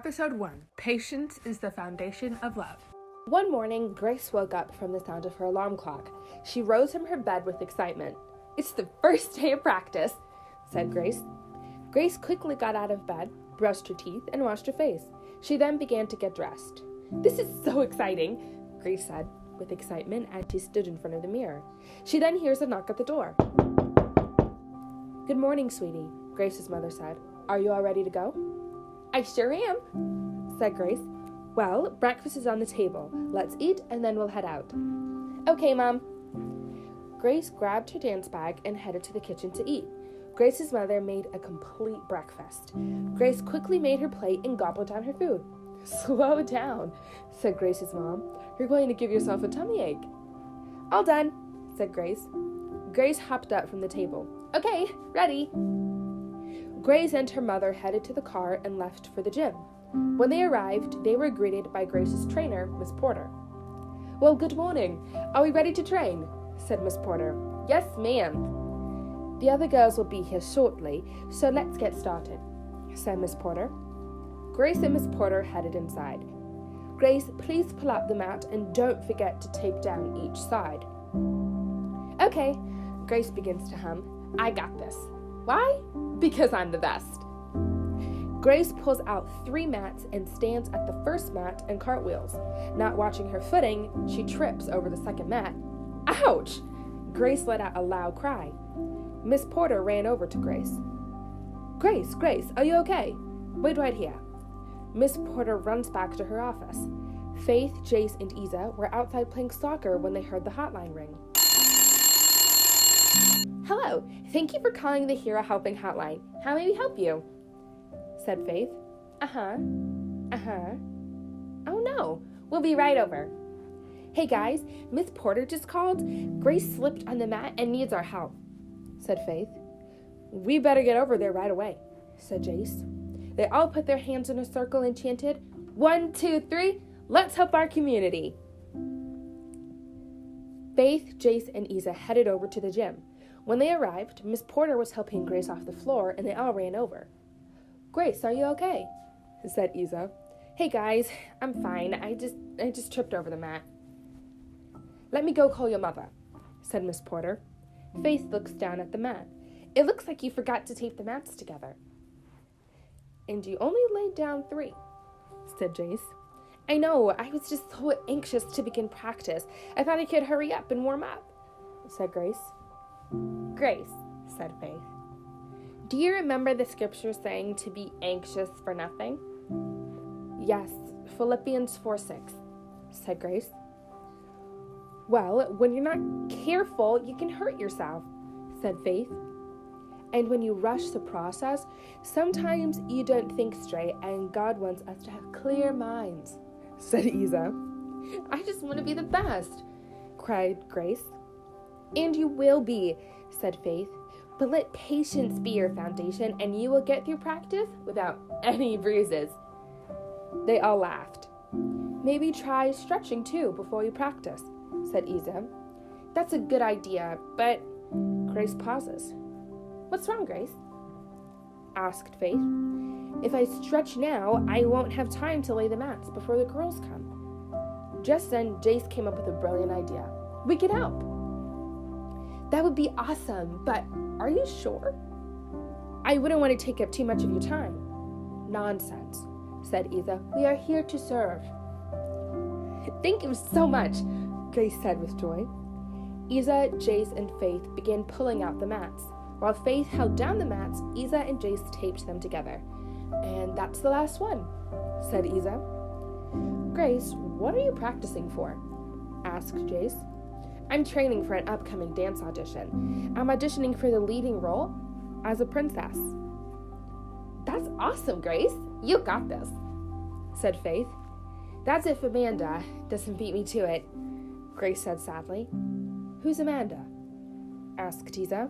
Episode 1, Patience is the Foundation of Love. One morning, Grace woke up from the sound of her alarm clock. She rose from her bed with excitement. "It's the first day of practice," said Grace. Grace quickly got out of bed, brushed her teeth, and washed her face. She then began to get dressed. "This is so exciting," Grace said with excitement as she stood in front of the mirror. She then hears a knock at the door. "Good morning, sweetie," Grace's mother said. "Are you all ready to go?" "I sure am," said Grace. "Well, breakfast is on the table. Let's eat and then we'll head out." "Okay, Mom." Grace grabbed her dance bag and headed to the kitchen to eat. Grace's mother made a complete breakfast. Grace quickly made her plate and gobbled down her food. "Slow down," said Grace's mom. "You're going to give yourself a tummy ache." "All done," said Grace. Grace hopped up from the table. "Okay, ready." Grace and her mother headed to the car and left for the gym. When they arrived, they were greeted by Grace's trainer, Miss Porter. "Well, good morning. Are we ready to train?" said Miss Porter. "Yes, ma'am." "The other girls will be here shortly, so let's get started," said Miss Porter. Grace and Miss Porter headed inside. "Grace, please pull out the mat and don't forget to tape down each side." "Okay," Grace begins to hum. "I got this." "Why?" "Because I'm the best." Grace pulls out 3 mats and stands at the first mat and cartwheels. Not watching her footing, she trips over the second mat. "Ouch!" Grace let out a loud cry. Miss Porter ran over to Grace. Grace, are you okay? Wait right here." Miss Porter runs back to her office. Faith, Jace, and Isa were outside playing soccer when they heard the hotline ring. "Hello, thank you for calling the Hero Helping Hotline. How may we help you?" said Faith. Uh-huh. "Oh no, we'll be right over." "Hey guys, Miss Porter just called. Grace slipped on the mat and needs our help," said Faith. "We better get over there right away," said Jace. They all put their hands in a circle and chanted, 1, 2, 3, let's help our community. Faith, Jace, and Isa headed over to the gym. When they arrived, Miss Porter was helping Grace off the floor, and they all ran over. "Grace, are you okay?" said Isa. "Hey guys, I'm fine. I just tripped over the mat." "Let me go call your mother," said Miss Porter. Faith looks down at the mat. "It looks like you forgot to tape the mats together." "And you only laid down 3, said Jace. "I know, I was just so anxious to begin practice. I thought I could hurry up and warm up," said Grace. "Grace," said Faith, "do you remember the scripture saying to be anxious for nothing?" "Yes, Philippians 4:6, said Grace. "Well, when you're not careful, you can hurt yourself," said Faith. "And when you rush the process, sometimes you don't think straight, and God wants us to have clear minds," said Isa. "I just want to be the best," cried Grace. "And you will be," said Faith. "But let patience be your foundation, and you will get through practice without any bruises." They all laughed. "Maybe try stretching too before you practice," said Isa. "That's a good idea, but..." Grace pauses. "What's wrong, Grace?" asked Faith. "If I stretch now, I won't have time to lay the mats before the girls come." Just then, Jace came up with a brilliant idea. "We can help." "That would be awesome, but are you sure?" "I wouldn't want to take up too much of your time." "Nonsense," said Isa. "We are here to serve." "Thank you so much," Grace said with joy. Isa, Jace, and Faith began pulling out the mats. While Faith held down the mats, Isa and Jace taped them together. "And that's the last one," said Isa. "Grace, what are you practicing for?" asked Jace. "I'm training for an upcoming dance audition. I'm auditioning for the leading role as a princess." "That's awesome, Grace. You got this," said Faith. "That's if Amanda doesn't beat me to it," Grace said sadly. "Who's Amanda?" asked Isa.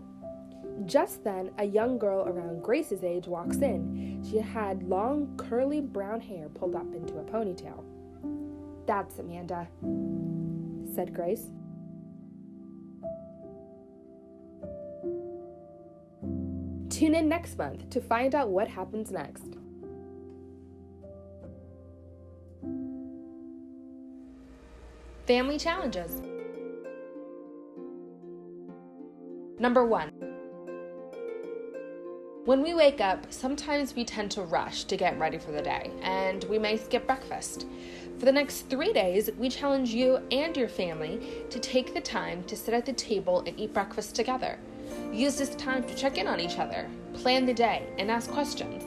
Just then, a young girl around Grace's age walks in. She had long, curly brown hair pulled up into a ponytail. "That's Amanda," said Grace. Tune in next month to find out what happens next. Family challenges. Number 1. When we wake up, sometimes we tend to rush to get ready for the day, and we may skip breakfast. For the next 3 days, we challenge you and your family to take the time to sit at the table and eat breakfast together. Use this time to check in on each other, plan the day, and ask questions.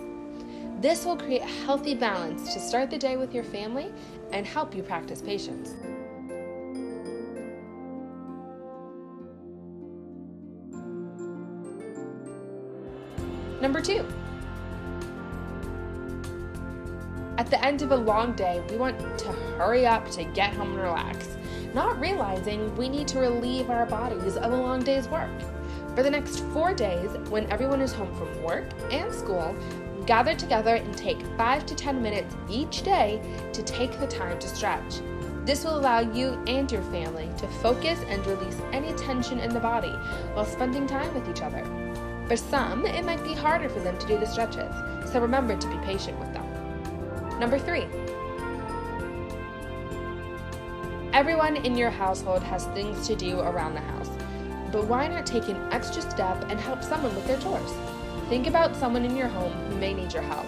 This will create a healthy balance to start the day with your family and help you practice patience. Number 2. At the end of a long day, we want to hurry up to get home and relax, not realizing we need to relieve our bodies of a long day's work. For the next 4 days, when everyone is home from work and school, gather together and take 5 to 10 minutes each day to take the time to stretch. This will allow you and your family to focus and release any tension in the body while spending time with each other. For some, it might be harder for them to do the stretches, so remember to be patient with them. Number 3. Everyone in your household has things to do around the house, but why not take an extra step and help someone with their chores? Think about someone in your home who may need your help.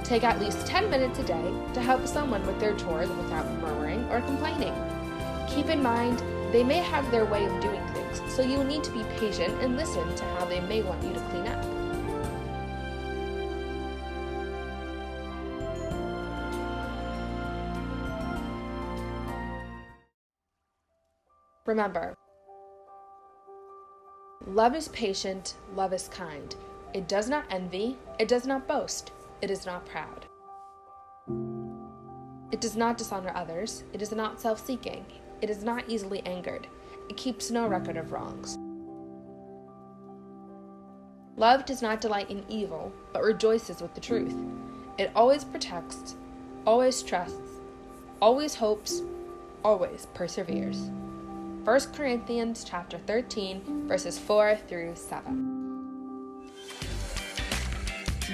Take at least 10 minutes a day to help someone with their chores without murmuring or complaining. Keep in mind, they may have their way of doing things, so you will need to be patient and listen to how they may want you to clean up. Remember, love is patient, love is kind. It does not envy, it does not boast, it is not proud. It does not dishonor others, it is not self-seeking, it is not easily angered, it keeps no record of wrongs. Love does not delight in evil, but rejoices with the truth. It always protects, always trusts, always hopes, always perseveres. 1 Corinthians chapter 13, verses 4 through 7.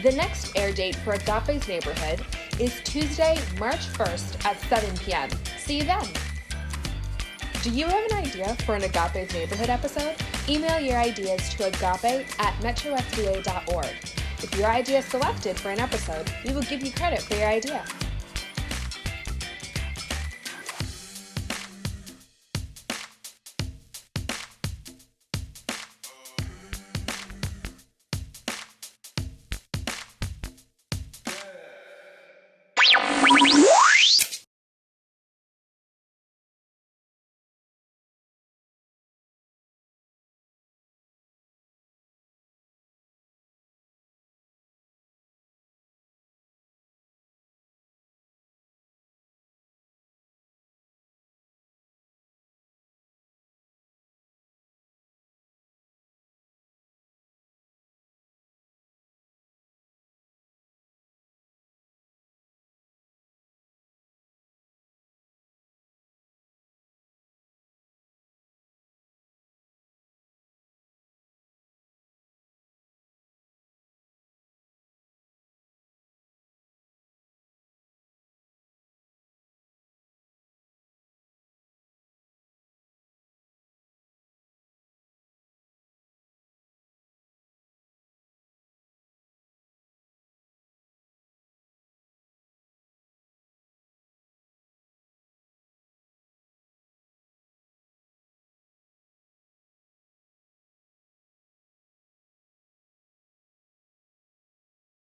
The next air date for Agape's Neighborhood is Tuesday, March 1st at 7 p.m. See you then! Do you have an idea for an Agape's Neighborhood episode? Email your ideas to agape@metrosda.org. If your idea is selected for an episode, we will give you credit for your idea.